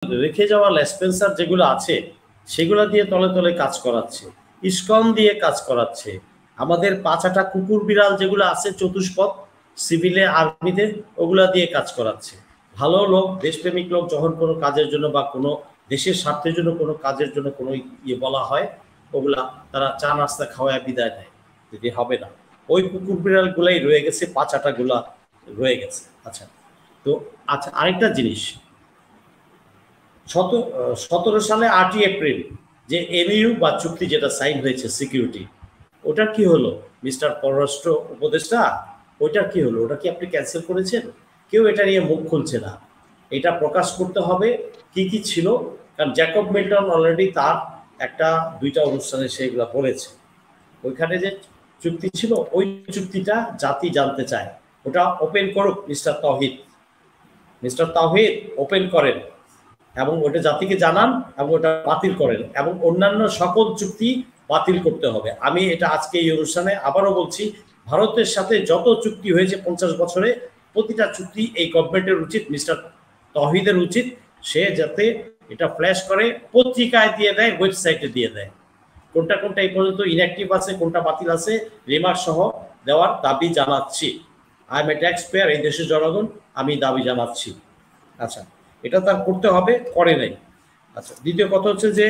রেখে যাওয়া লেসপেন্সার যেগুলো আছে সেগুলো দিয়ে তলে তলে কাজ করাচ্ছে, ইসকন দিয়ে কাজ করাচ্ছে, আমাদের পাঁচাটা কুকুর বিড়াল যেগুলো আছে চতুষ্পদ সিভিলে আর্মিতে ওগুলা দিয়ে কাজ করাচ্ছে। ভালো লোক, দেশপ্রেমিক লোক যখন কোনো কাজের জন্য বা কোনো দেশের স্বার্থের জন্য কোনো কাজের জন্য কোনো বলা হয়, ওগুলা তারা চা নাস্তা খাওয়ায় বিদায় দেয়, যদি হবে না। ওই কুকুর বিড়ালগুলাই রয়ে গেছে, পাঁচাটাগুলা রয়ে গেছে। আচ্ছা, তো আচ্ছা আরেকটা জিনিস, 17 সালে 8ই এপ্রিল যে এমইউ বা চুক্তি যেটা সাইন হয়েছে সিকিউরিটি, ওটার কি হলো মিস্টার পররাষ্ট্র উপদেষ্টা? ওইটার কি হলো? ওটা কি আপনি ক্যান্সেল করেছেন? কেউ এটা নিয়ে মুখ খুলছে না। এটা প্রকাশ করতে হবে কি কি ছিল, কারণ জ্যাকব মিল্টন অলরেডি তার একটা দুইটা অনুষ্ঠানে সেগুলো বলেছে। ওইখানে যে চুক্তি ছিল ওই চুক্তিটা জাতি জানতে চায়, ওটা ওপেন করুক মিস্টার তাওহিদ। মিস্টার তাওহিদ ওপেন করেন এবং ওটা জাতিকে জানান এবং ওটা বাতিল করেন এবং অন্যান্য সকল চুক্তি বাতিল করতে হবে। আমি এটা আজকে এই অনুষ্ঠানে আবারও বলছি, ভারতের সাথে যত চুক্তি হয়েছে 50 বছরে, প্রতিটা চুক্তি এই গভর্নমেন্টের উচিত, মিস্টার তাওহিদের উচিত সে যাতে এটা ফ্ল্যাশ করে পত্রিকায় দিয়ে দেয়, ওয়েবসাইটে দিয়ে দেয়, কোনটা কোনটা এই পর্যন্ত ইনঅ্যাক্টিভ আছে, কোনটা বাতিল আছে, রিমার্ক সহ দেওয়ার দাবি জানাচ্ছি। I M A tax payer, এই দেশের জনগণ, আমি দাবি জানাচ্ছি। আচ্ছা, এটা তার করতে হবে, করে নাই। আচ্ছা, দ্বিতীয় কথা হচ্ছে যে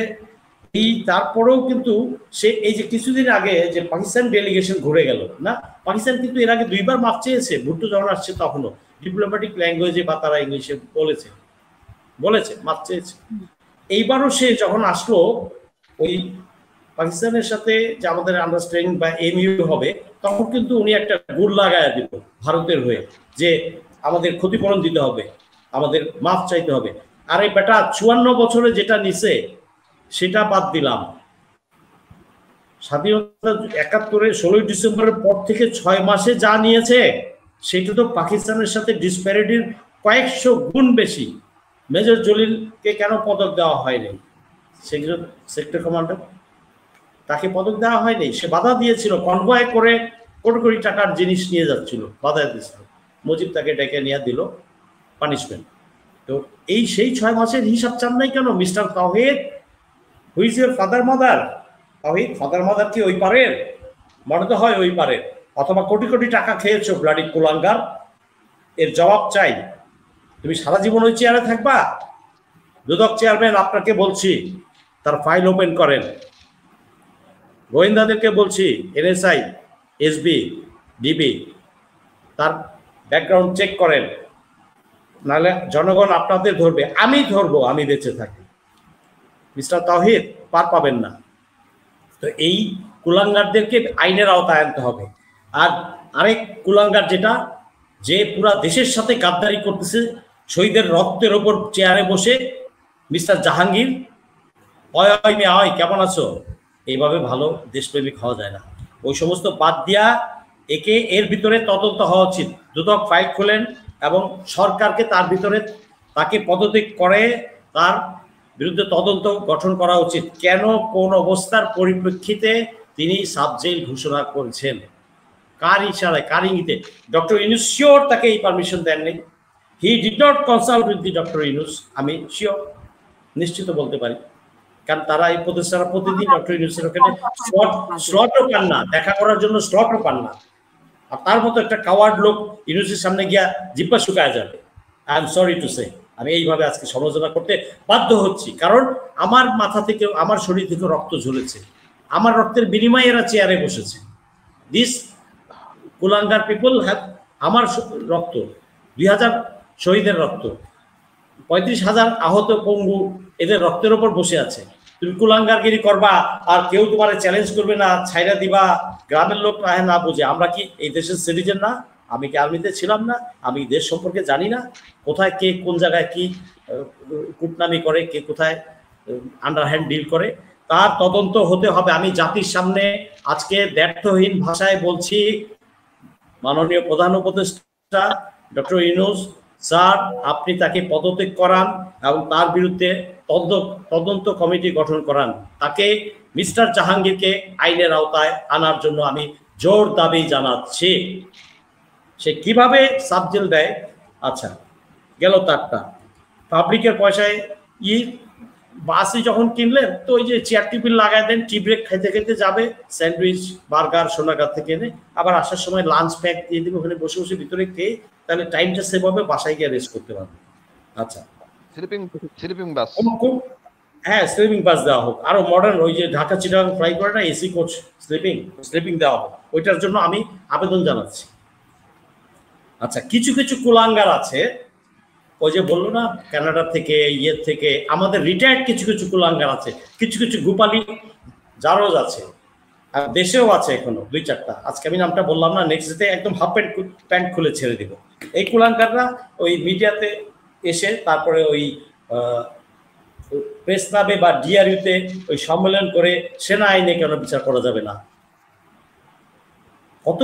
এই তারপরেও কিন্তু সে এই যে কিছুদিন আগে যে পাকিস্তান ডেলিগেশন ঘুরে গেল না, পাকিস্তান কিন্তু এর আগে 2বার মাফ চেয়েছে, ভুট্টো যখন আসছে তখনও ডিপ্লোম্যাটিক ল্যাঙ্গুয়েজে বা তারা ইংলিশে বলেছে মাফ চেয়েছে। এইবারও সে যখন আসলো ওই পাকিস্তানের সাথে যে আমাদের আন্ডারস্ট্যান্ডিং বা এমইউ হবে, তখন কিন্তু উনি একটা গুড় লাগায় দিল ভারতের হয়ে যে আমাদের ক্ষতিপূরণ দিতে হবে, আমাদের মাফ চাইতে হবে। আর এই বেটা 54 বছরে যেটা নিছে সেটা বাদ দিলাম, স্বাধীনতা 71-এ 16ই ডিসেম্বরের পর থেকে 6 মাসে যা নিয়েছে সেটা তো পাকিস্তানের সাথে ডিসপ্যারিটির কয়েকশো গুণ বেশি। মেজর জলিলকে কেন পদক দেওয়া হয়নি? সেক্টর কমান্ডার, তাকে পদক দেওয়া হয়নি, সে বাধা দিয়েছিল, কনভয় করে কোটি কোটি টাকার জিনিস নিয়ে যাচ্ছিল, বাধা দিয়েছিল, মুজিব তাকে ডেকে নিয়ে দিল পানিশমেন্ট। তো এই সেই 6 মাসের হিসাব চান নাই কেন মিস্টার তাওহিদ? হুই ইজ ইউর ফাদার মাদার? তাওহিদ ফাদার মাদার কি ওই পারের? মনে তো হয় ওই পারের, অথবা কোটি কোটি টাকা খেয়েছো ব্লাডি কুলাঙ্গার। এর জবাব চাই। তুমি সারা জীবন ওই চেয়ারে থাকবা? দুদক চেয়ারম্যান আপনাকে বলছি তার ফাইল ওপেন করেন, গোয়েন্দাদেরকে বলছি এনএসআই, এসবি, ডিবি, তার ব্যাকগ্রাউন্ড চেক করেন, নাহলে জনগণ আপনাদের ধরবে, আমি ধরবো, আমি বেঁচে থাকি। মিস্টার তাওহিদ পার পাবেন না। তো এই কুলাঙ্গারদেরকে আইনের আওতায় আনতে হবে। আর আরেক কুলাঙ্গার যেটা, যে পুরা দেশের সাথে গাদ্দারি করতেছে, শহীদের রক্তের ওপর চেয়ারে বসে, মিস্টার জাহাঙ্গীর, অয় কেমন আছো? এইভাবে ভালো দেশপ্রেমিক হওয়া যায় না। ওই সমস্ত বাদ দিয়া একে এর ভিতরে তদন্ত হওয়া উচিত। দুদক ফাইল খোলেন এবং সরকারকে তার ভিতরে তাকে পদত্যাগ করে তার বিরুদ্ধে তদন্ত গঠন করা উচিত। কেন, কোন অবস্থার পরিপ্রেক্ষিতে তিনি সাবজেল ঘোষণা করেছেন, কার ইশারায়, কার ইঙ্গিতে? ডক্টর ইউনূস শিওর তাকে এই পারমিশন দেননি। He did not consult with the doctor Yunus, আমি শিওর, নিশ্চিত বলতে পারি, কারণ তারা এই প্রতিষ্ঠানরা প্রতিদিন ডক্টর ইউনূসের ওখানে স্লটও পান না, দেখা করার জন্য স্লটও পান না। আর তার মতো একটা কাওয়ার্ড লোক ইউনূসের সামনে গিয়া জিব্বা শুকায় যাবে। I am sorry to say, আমি এইভাবে আজকে সমালোচনা করতে বাধ্য হচ্ছি, কারণ আমার মাথা থেকে, আমার শরীর থেকে রক্ত ঝরেছে, আমার রক্তের বিনিময়ে এরা চেয়ারে বসেছে। দিস কুলাঙ্গার পিপল হ্যাভ, আমার রক্ত, 2000 শহীদের রক্ত, 35,000 আহত পঙ্গু, এদের রক্তের ওপর বসে আছে। তুমি কুলাঙ্গারগিরি করবা আর কেউ তোমার চ্যালেঞ্জ করবে না, ছাইরা দিবা, গ্রামের লোক না বুঝে। আমরা কি এই দেশের সিটিজেন না? আমি কি আর্মিতে ছিলাম না? আমি দেশ সম্পর্কে জানি না? কোথায় কে কোন জায়গায় কি কুটনামি করে, কে কোথায় আন্ডারহ্যান্ড ডিল করে, তার তদন্ত হতে হবে। আমি জাতির সামনে আজকে দ্ব্যর্থহীন ভাষায় বলছি, মাননীয় প্রধান উপদেষ্টা ডক্টর ইউনূস স্যার, আপনি তাকে পদত্যাগ করান এবং তার বিরুদ্ধে তদন্ত কমিটি গঠন করান। তাকে, মিস্টার জাহাঙ্গীরকে আইনের আওতায় আনার জন্য আমি জোর দাবি জানাচ্ছি। সে কিভাবে সাবজেল দেয়? আচ্ছা, গেল তারটা। পাবলিকের পয়সায় ই বাসে যখন কিনলেন তো ওই যে চেয়ার টেবিল লাগাই দেন, টি ব্রেক খাইতে খাইতে যাবে, স্যান্ডউইচ বার্গার সোনাগার থেকে এনে আবার আসার সময় লাঞ্চ প্যাক দিয়ে দিবে, ওখানে বসে বসে ভিতরে খেয়ে তাহলে টাইমটা সেভ হবে, বাসায় গিয়ে রেস্ট করতে পারবে। আচ্ছা, স্লিপিং স্লিপিং বাস। হ্যাঁ স্লিপিং বাস দেওয়া হোক, আরো মডার্ন ওই যে ঢাকা চিটাগাং ফ্লাই করে না এসি কোচ, স্লিপিং স্লিপিং দেওয়া হোক, ওইটার জন্য আমি আবেদন জানাচ্ছি। আচ্ছা, কিছু কিছু কুলাঙ্গার আছে, ওই যে বললো না কানাডা থেকে ইয়ের থেকে আমাদের রিটায়ার্ড কিছু কিছু কুলাঙ্গার আছে, কিছু কিছু গোপালী জারজ আছে, আর দেশেও আছে এখনো 2-4টা, আজকে আমি নামটা বললাম না, নেক্সট ডে একদম হাফ প্যান্ট খুলে ছেড়ে দিব। এই কুলাঙ্কাররা ওই মিডিয়াতে এসে তারপরে ওই প্রেস ক্লাবে বা ডিআরইউতে ওই সম্মেলন করে সেনা আইনে কেন বিচার করা যাবে না, কত